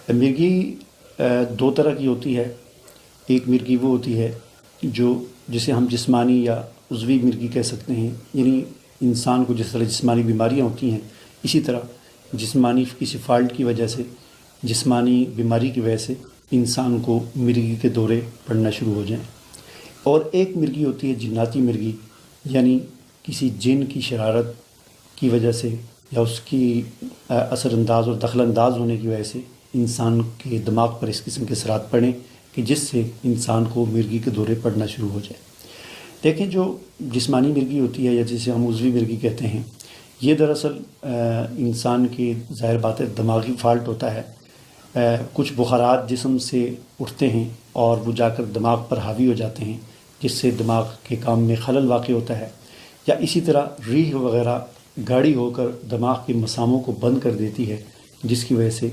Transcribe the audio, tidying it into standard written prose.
مرگی دو طرح کی ہوتی ہے۔ ایک مرگی وہ ہوتی ہے جسے ہم جسمانی یا عضوی مرگی کہہ سکتے ہیں، یعنی انسان کو جس طرح جسمانی بیماریاں ہوتی ہیں اسی طرح جسمانی کسی فالٹ کی وجہ سے، جسمانی بیماری کی وجہ سے انسان کو مرگی کے دورے پڑنا شروع ہو جائیں۔ اور ایک مرگی ہوتی ہے جناتی مرگی، یعنی کسی جن کی شرارت کی وجہ سے یا اس کی اثر انداز اور دخل انداز ہونے کی وجہ سے انسان کے دماغ پر اس قسم کے اثرات پڑیں کہ جس سے انسان کو مرگی کے دورے پڑنا شروع ہو جائے۔ دیکھیں، جو جسمانی مرگی ہوتی ہے یا جسے ہم عضوی مرگی کہتے ہیں، یہ دراصل انسان کی ظاہر بات ہے دماغی فالٹ ہوتا ہے۔ کچھ بخارات جسم سے اٹھتے ہیں اور وہ جا کر دماغ پر حاوی ہو جاتے ہیں، جس سے دماغ کے کام میں خلل واقع ہوتا ہے، یا اسی طرح ریح وغیرہ گاڑی ہو کر دماغ کے مساموں کو بند کر دیتی ہے، جس کی وجہ سے